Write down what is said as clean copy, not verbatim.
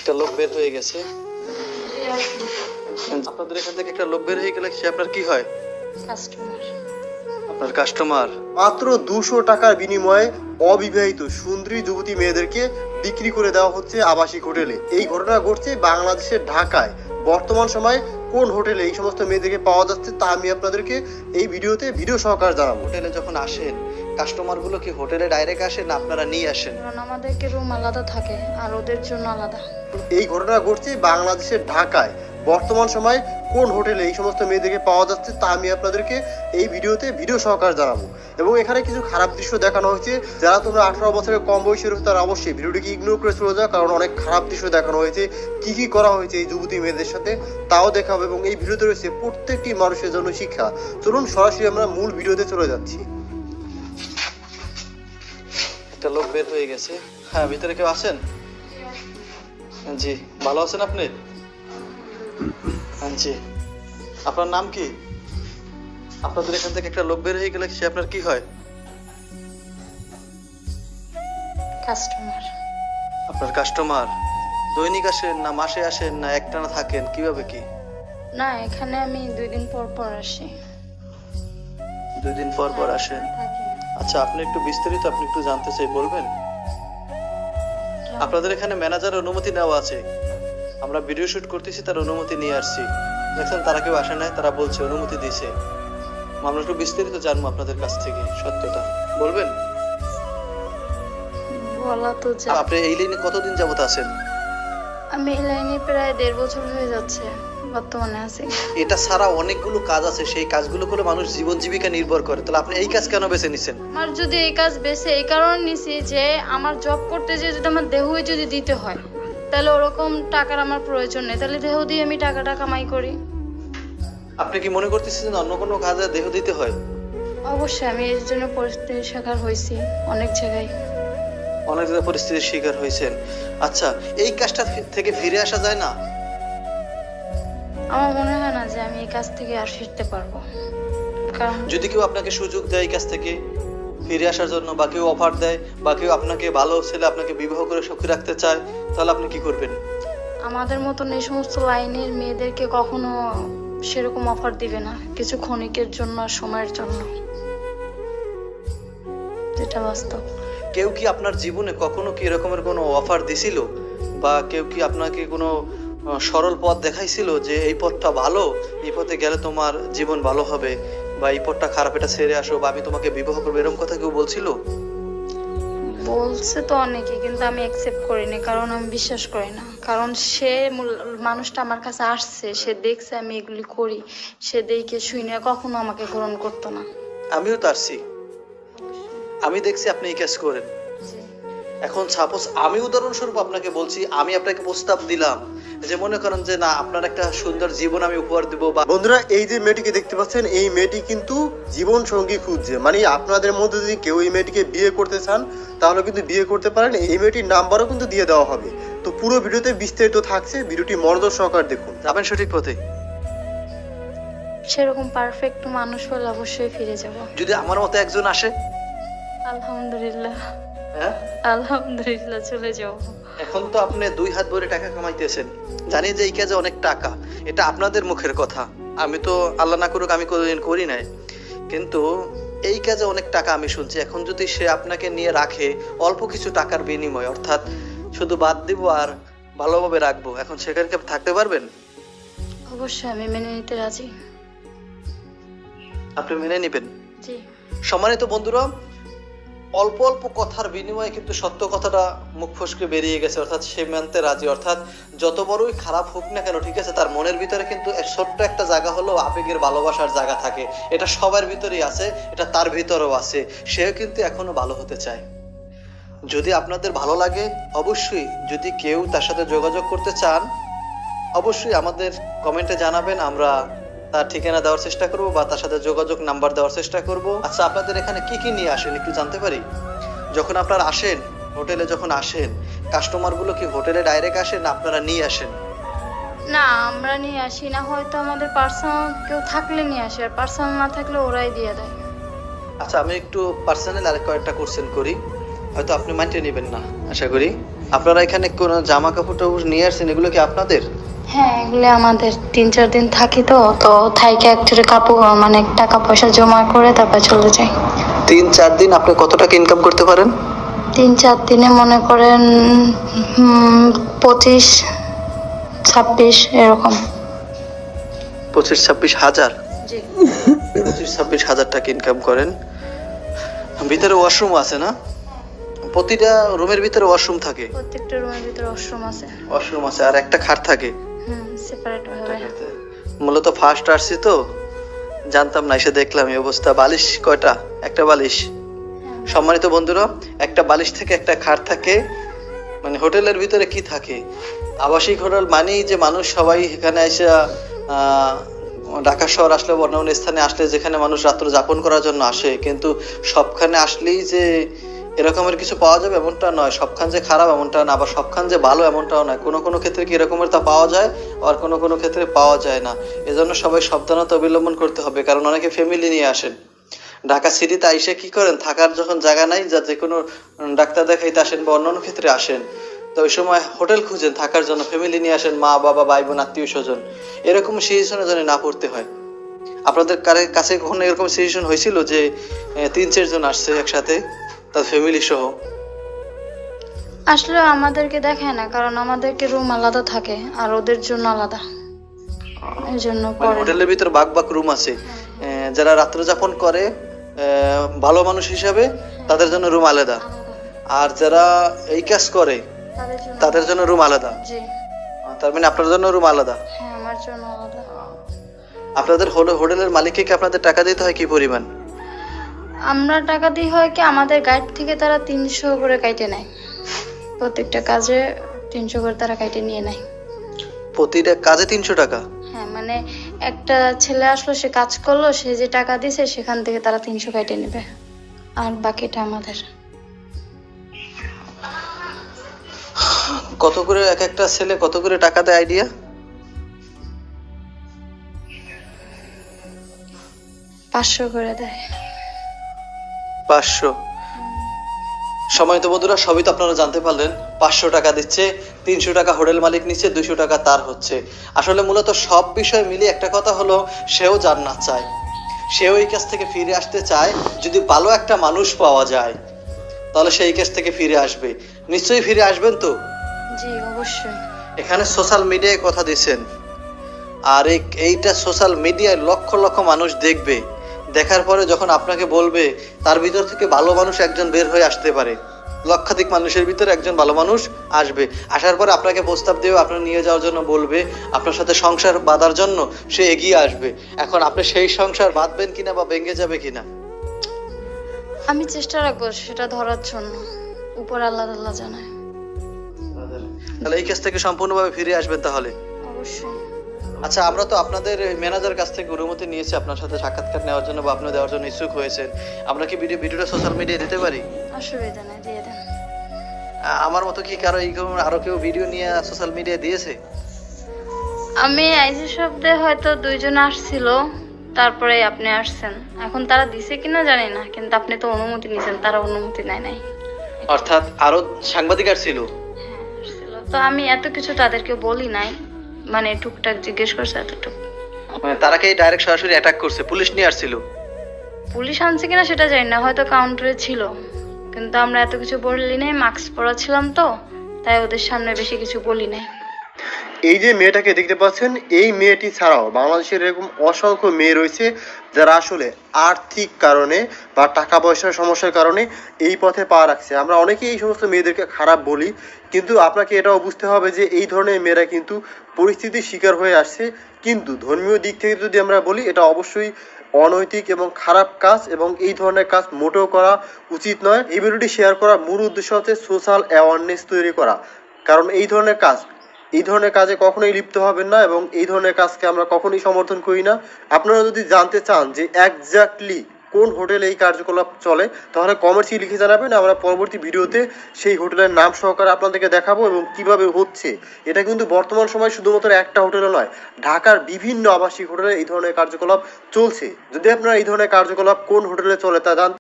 একটা লোক বের হয়ে গেছে। আপনাদের এখান থেকে একটা লোক বের হয়ে গেলে সে আপনার কি হয়? কাস্টমার। আপনার কাস্টমার। মাত্র 200 টাকার বিনিময়ে অবিবাহিত সুন্দরী যুবতী মেয়েদেরকে বিক্রি করে দেওয়া হচ্ছে আবাসিক হোটেলে। এই ঘটনা ঘটছে বাংলাদেশের ঢাকায়। বর্তমান সময়ে কোন হোটেলে এই সমস্ত মেয়েদেরকে পাওয়া যাচ্ছে তা আমি আপনাদেরকে এই ভিডিওতে ভিডিও সহকারে জানাবো। হোটেলে যখন আসেন কাস্টমার গুলো কি হোটেলে ডাইরেক্ট আসেন না আপনারা নিয়ে আসেন? কারণ আমাদেরকে রুম আলাদা থাকে আর ওদের জন্য আলাদা। এই ঘটনা ঘটছে বাংলাদেশের ঢাকায়। বর্তমান সময়ে কোন হোটেলে এই সমস্ত মেয়েদেরকে পাওয়া যাচ্ছে তা আমি আপনাদেরকে এই ভিডিওতে ভিডিও সহকারে জানাবো। এবং এখানে কিছু খারাপ দৃশ্য দেখানো হয়েছে। যারা তোমরা 18 বছরের কম বয়সের তারা অবশ্যই ভিডিওটিকে ইগনোর করে চলে যাও, কারণ অনেক খারাপ দৃশ্য দেখানো হয়েছে। কি কি করা হয়েছে এই যুবতী মেয়েদের সাথে তাও দেখাবো, এবং এই ভিডিওতে রয়েছে প্রত্যেকটি মানুষের জন্য শিক্ষা। চলুন সরাসরি আমরা মূল ভিডিওতে চলে যাচ্ছি। একটা লোক বের হয়ে গেছে। হ্যাঁ, ভিতরে কেউ আছেন? জি, ভালো আছেন আপনি? জি, আপনার নাম কি? আপনাদের এখান থেকে একটা লোক বের হয়ে গেলে সে আপনার কি হয়? কাস্টমার। আপনার কাস্টমার। দৈনিক আসেন না মাসে আসেন না একটানা থাকেন, কিভাবে কি? না, এখানে আমি 2 দিন পর পর আসি। 2 দিন পর পর আসেন। থাকি না। আচ্ছা, আপনি একটু বিস্তারিত আপনি একটু জানতে চাই, বলবেন? আপনাদের এখানে ম্যানেজারের অনুমতি নেওয়া আছে। আমরা ভিডিও শুট করতেছি, তার অনুমতি নিয়ে আসছি। দেখছেন তারা কেউ আসে নাই, তারা বলছে অনুমতি দিয়েছে। আমরা একটু বিস্তারিত জানবো আপনাদের কাছ থেকে, সত্যটা বলবেন? বলা তো যায়। আপনি এই লাইনে কতদিন যাবত আছেন? আমি এই লাইনে প্রায় 1.5 বছর হয়ে যাচ্ছে, বর্তমানে আছি। এটা ছাড়া অনেকগুলো কাজ আছে, সেই কাজগুলো করে মানুষ জীবন জীবিকা নির্ভর করে। তাহলে আপনি এই কাজ কেন বেছে নিছেন? আমার যদি এই কাজ বেছে এই কারণে নিছি যে আমার জব করতে যে যদি আমার দেহই যদি দিতে হয়, তাহলে ওরকম টাকার আমার প্রয়োজন নেই। তাহলে দেহ দিয়ে আমি টাকাটা কামাই করি। আপনি কি মনে করতেছেন অন্য কোনো কাজে দেহ দিতে হয়? অবশ্যই আমি এর জন্য পরিস্থিতির শিকার হয়েছি অনেক জায়গায়। অনেক জায়গায় পরিস্থিতির শিকার হয়েছেন। আচ্ছা, এই কাজটা থেকে ফিরে আসা যায় না? আমার মনে হয় না যে আমি এই কাজ থেকে আর ফিরতে পারবো। কারণ যদি কেউ আপনাকে সুযোগ দেয় এই কাজ থেকে ফিরে আসার জন্য, বা কেউ অফার দেয়, বা কেউ আপনাকে ভালো ছেলে আপনাকে বিবাহ করে সুখী রাখতে চায়, তাহলে আপনি কি করবেন? আমাদের মতন এই সমস্ত লাইনের মেয়েদেরকে কখনো সেরকম অফার দিবে না, কিছু ক্ষণিকের জন্য আর সময়ের জন্য, যেটা বাস্তব। কেউ কি আপনার জীবনে কখনো কি এরকমের কোনো অফার দিছিল, বা কেউ কি আপনাকে কোনো সরল পথ দেখাইছিল যে এই পথটা ভালো, এই পথে গেলে তোমার জীবন ভালো হবে, বা এই পথটা খারাপ, এটা ছেড়ে আসো, বা আমি তোমাকে বিবাহ করবো, এরকম কথা কেউ বলছিল? বলছে তো অনেকে, কিন্তু আমি অ্যাকসেপ্ট করিনি, কারণ আমি বিশ্বাস করি না। কারণ সে মানুষটা আমার কাছে আসছে, সে দেখছে আমি এগুলি করি, সে দেখে শুনে কখনো আমাকে গ্রহণ করতো না। আমিও তো আসছি, আমি দেখছি আপনি এই কাজ করেন। এখন সাপোজ আমি উদাহরণস্বরূপ আপনাকে বলছি, আমি আপনাকে প্রস্তাব দিলাম যে মনে করেন যে না, আপনার একটা সুন্দর জীবন আমি উপহার দিব, বা বন্ধুরা, এই যে মেয়েটিকে দেখতে পাচ্ছেন, এই মেয়েটি কিন্তু জীবন সঙ্গী খুঁজছে। মানে আপনাদের মধ্যে যদি কেউ এই মেয়েটিকে বিয়ে করতে চান তাহলে কিন্তু বিয়ে করতে পারেন। এই মেয়েটির নাম্বারও কিন্তু দিয়ে দেওয়া হবে। তো পুরো ভিডিওতে বিস্তারিত থাকছে, ভিডিওটি মনোযোগ সহকারে দেখুন। যাবেন সঠিক পথে। সেরকম পারফেক্ট মানুষ হলে অবশ্যই ফিরে যাব। যদি আমার মতো একজন আসে? আলহামদুলিল্লাহ, হ্যাঁ, আলহামদুলিল্লাহ, চলে যাও। এখন তো আপনি 2 হাত ভরে টাকা কামাইতেছেন, জানি যে এই কাজে অনেক টাকা, এটা আপনাদের মুখের কথা। আমি তো আল্লাহ না করুক আমি কোনোদিন করি নাই, কিন্তু এই কাজে অনেক টাকা আমি শুনছি। এখন যদি সে আপনাকে নিয়ে রাখে অল্প কিছু টাকার বিনিময়, অর্থাৎ শুধু বাদ দিব আর ভালোভাবে রাখবো, এখন সেখানে কি আপনি থাকতে পারবেন? অবশ্যই আমি মেনে নিতে রাজি। আপনি মেনে নেবেন? জি। সম্মানিত বন্ধুরা, অল্প অল্প কথার বিনিময়ে কিন্তু সত্য কথাটা মুখ ফসকে বেরিয়ে গেছে, অর্থাৎ সে মানতে রাজি। অর্থাৎ যত বড়ই খারাপ হোক না কেন, ঠিক আছে, তার মনের ভিতরে কিন্তু ছোট্ট একটা জায়গা হলো আবেগের ভালোবাসার জায়গা থাকে। এটা সবার ভিতরেই আছে, এটা তার ভিতরেও আছে। সেও কিন্তু এখনো ভালো হতে চায়। যদি আপনাদের ভালো লাগে, অবশ্যই যদি কেউ তার সাথে যোগাযোগ করতে চান, অবশ্যই আমাদের কমেন্টে জানাবেন। আমরা তার ঠিকানা দেওয়ার চেষ্টা করব, বা তার সাথে যোগাযোগ নাম্বার দেওয়ার চেষ্টা করব। আচ্ছা, আপনাদের এখানে কি কি নিয়ে আসেন একটু জানতে পারি? যখন আপনারা আসেন হোটেলে, যখন আসেন কাস্টমার গুলো কি হোটেলে ডাইরেক্ট আসেন না আপনারা নিয়ে আসেন? না, আমরা নিয়ে আসি না, হয়তো আমাদের পার্সোনাল কেউ থাকলে নিয়ে আসে, আর পার্সোনাল না থাকলে ওরাই দিয়ে দেয়। আচ্ছা, আমি একটু পার্সোনাল আরেক কয়েকটা কোশ্চেন করি, হয়তো আপনি মাইন্ডে নেবেন না আশা করি। আপনারা এখানে কোনো জামা কাপড় টাপড় নিয়ে আসছেন, এগুলো কি আপনাদের? হ্যাঁ, এগুলো আমাদের 3-4 দিন থাকি তো থাইকে একচুয়ালি কাপড় মানে টাকা পয়সা জমা করে তারপর চলে যাই। 3-4 দিন আপনি কত টাকা ইনকাম করতে পারেন? 3-4 দিনে মনে করেন 25-26 এরকম। 25-26 হাজার? জি। 25-26 হাজার টাকা ইনকাম করেন। ভিতরে ওয়াশরুম আছে না? প্রতিটা রুমের ভিতরে ওয়াশরুম থাকে? প্রত্যেকটা রুমের ভিতরে ওয়াশরুম আছে। ওয়াশরুম আছে আর একটা খাট থাকে? সেপারেট ভাবে। মূলত ফার্স্ট আসছি তো জানতাম না, এসে দেখলাম এই অবস্থা। বালিশ কয়টা? একটা বালিশ? সম্মানিত বন্ধুরা, একটা বালিশ থেকে একটা খাট থাকে। মানে হোটেলের ভিতরে কি থাকে? আবাসিক হোটেল মানেই যে মানুষ সবাই এখানে এসে ঢাকা শহর আসলে অন্যান্য স্থানে আসলে যেখানে মানুষ রাত্র যাপন করার জন্য আসে, কিন্তু সবখানে আসলেই যে এরকমের কিছু পাওয়া যাবে এমনটা নয়, সবখান যে খারাপ এমনটা না, আবার সবখান যে ভালো এমনটাও নয়। কোনো কোনো ক্ষেত্রে কি এরকমের তা পাওয়া যায়, আর কোনো কোনো ক্ষেত্রে পাওয়া যায় না। এজন্য সবাই সাবধানতা অবলম্বন করতে হবে, কারণ অনেকে ফ্যামিলি নিয়ে আসেন ঢাকা সিটিতে আইসে কি করেন, থাকার যখন জায়গা নাই, যা যে কোনো ডাক্তার দেখাইতে আসেন বা অন্যান্য ক্ষেত্রে আসেন, তো ওই সময় হোটেল খুঁজেন থাকার জন্য, ফ্যামিলি নিয়ে আসেন, মা বাবা ভাই বোন আত্মীয় স্বজন, এরকম সিচুয়েশনে যেন না পড়তে হয়। আপনাদের কাছে কখনো এরকম সিচুয়েশন হয়েছিল যে 3-4 জন আসছে একসাথে তার ফ্যামিলি সহ? আসলে আমাদেরকে দেখায় না, কারণ আমাদেরকে রুম আলাদা থাকে আর ওদের জন্য আলাদা, এই জন্য মানে হোটেলের ভিতর বাক বাক রুম আছে, যারা রাত্র যাপন করে ভালো মানুষ হিসাবে তাদের জন্য রুম আলাদা, আর যারা এই কাজ করে তাদের জন্য রুম আলাদা। জি। তার মানে আপনার জন্য রুম আলাদা? হ্যাঁ, আমার জন্য আলাদা। আপনাদের হোটেলের মালিককে কি আপনাদের টাকা দিতে হয় কি পরিমাণ? আমরা টাকা দিই হয় কি, আমাদের গাইড থেকে তারা 300 করে কাইটে নেয়, প্রত্যেকটা কাজে 300 করে তারা কাইটে নিয়ে নেয়। প্রতিটা কাজে 300 টাকা? হ্যাঁ, মানে একটা ছেলে আসলো, সে কাজ করলো, সে যে টাকা দিছে সেখান থেকে তারা 300 কাইটে নেবে, আর বাকিটা আমাদের। কত করে এক একটা ছেলে কত করে টাকা দেয় আইডিয়া? 500 করে দেয়। 500? সম্মানিত বন্ধুরা, সবই তো আপনারা জানতে পারলেন। 500 টাকা দিচ্ছে, 300 টাকা হোটেল মালিক নিচ্ছে, 200 টাকা তার হচ্ছে। আসলে মূলত সব বিষয় মিলিয়ে একটা কথা হলো, সেও জান্নাত চায়, সেও এই কাছ থেকে ফিরে আসতে চায়। যদি ভালো একটা মানুষ পাওয়া যায় তাহলে সেই কাছ থেকে ফিরে আসবে। নিশ্চয়ই ফিরে আসবেন তো? জি, অবশ্যই। এখানে সোশ্যাল মিডিয়ায় কথা দিয়েছেন, আর এইটা সোশ্যাল মিডিয়ায় লক্ষ লক্ষ মানুষ দেখবে, দেখার পরে যখন আপনাকে বলবে, তার ভিতর থেকে ভালো মানুষ একজন বের হয়ে আসতে পারে। লক্ষাধিক মানুষের ভিতরে একজন ভালো মানুষ আসবে, আসার পরে আপনাকে প্রস্তাব দেবে, আপনার নিয়ে যাওয়ার জন্য বলবে, আপনার সাথে সংসার বাঁধার জন্য সে এগিয়ে আসবে। এখন আপনি সেই সংসার বাঁধবেন কিনা বা ভেঙে যাবে কিনা? আমি চেষ্টা রাখবো সেটা ধরার জন্য, উপর আল্লাহ আল্লাহ জানায়। তাহলে এই কাছ থেকে সম্পূর্ণভাবে ফিরে আসবেন তাহলে? অবশ্যই। আচ্ছা, আমরা তো আপনাদের ম্যানেজার কাছ থেকে অনুমতি নিয়েছি আপনার সাথে সাক্ষাৎকার নেওয়ার জন্য বা আপনি দেওয়ার জন্য ইচ্ছুক হয়েছেন। আমরা কি ভিডিওটা সোশ্যাল মিডিয়ায় দিতে পারি? অসুবিধা নেই, দিয়ে দেন। আমার মতো কি কারো আরো কেউ ভিডিও নিয়ে সোশ্যাল মিডিয়ায় দিয়েছে? আমি আইজি শব্দে হয়তো 2 জন আসছিল, তারপরে আপনি আসছেন। এখন তারা দিছে কিনা জানি না, কিন্তু আপনি তো অনুমতি নিয়েছেন, তারা অনুমতি নাই। অর্থাৎ আরো সাংবাদিক আসছিল? হ্যাঁ, আসছিল। তো আমি এত কিছু তাদেরকে বলি নাই, মানে টুকটাক জিজ্ঞেস করছে এতটুকু। মানে তারা কি ডাইরেক্ট সরাসরি অ্যাটাক করছে? পুলিশ নিয়ে আসছিল? পুলিশ আনছে কিনা সেটা জানি না, হয়তো কাউন্টারে ছিল, কিন্তু আমরা এত কিছু বলি নাই, মাস্ক পরা ছিলাম তো, তাই ওদের সামনে বেশি কিছু বলি নাই। এই যে মেয়েটাকে দেখতে পাচ্ছেন, এই মেয়েটি ছাড়াও বাংলাদেশের এরকম অসংখ্য মেয়ে রয়েছে যারা আসলে আর্থিক কারণে বা টাকা পয়সার সমস্যার কারণে এই পথে পা রাখছে। আমরা অনেকেই এই সমস্ত মেয়েদেরকে খারাপ বলি, কিন্তু আপনাকে এটাও বুঝতে হবে যে এই ধরনের মেয়েরা কিন্তু পরিস্থিতির শিকার হয়ে আসছে। কিন্তু ধর্মীয় দিক থেকে যদি আমরা বলি, এটা অবশ্যই অনৈতিক এবং খারাপ কাজ, এবং এই ধরনের কাজ মোটেও করা উচিত নয়। এই ভিডিওটি শেয়ার করার মূল উদ্দেশ্য হচ্ছে সোশ্যাল অ্যাওয়ারনেস তৈরি করা, কারণ এই ধরনের কাজে কখনোই লিপ্ত হবেন না, এবং এই ধরনের কাজকে আমরা কখনোই সমর্থন করি না। আপনারা যদি জানতে চান যে এক্স্যাক্টলি কোন হোটেলে এই কার্যকলাপ চলে, তাহলে কমেন্টসে লিখে জানাবেন, আমরা পরবর্তী ভিডিওতে সেই হোটেলের নাম সহকারে আপনাদেরকে দেখাবো এবং কিভাবে হচ্ছে। এটা কিন্তু বর্তমান সময় শুধুমাত্র একটা হোটেলে নয়, ঢাকার বিভিন্ন আবাসিক হোটেলে এই ধরনের কার্যকলাপ চলছে। যদি আপনারা এই ধরনের কার্যকলাপ কোন হোটেলে চলে তা জানতে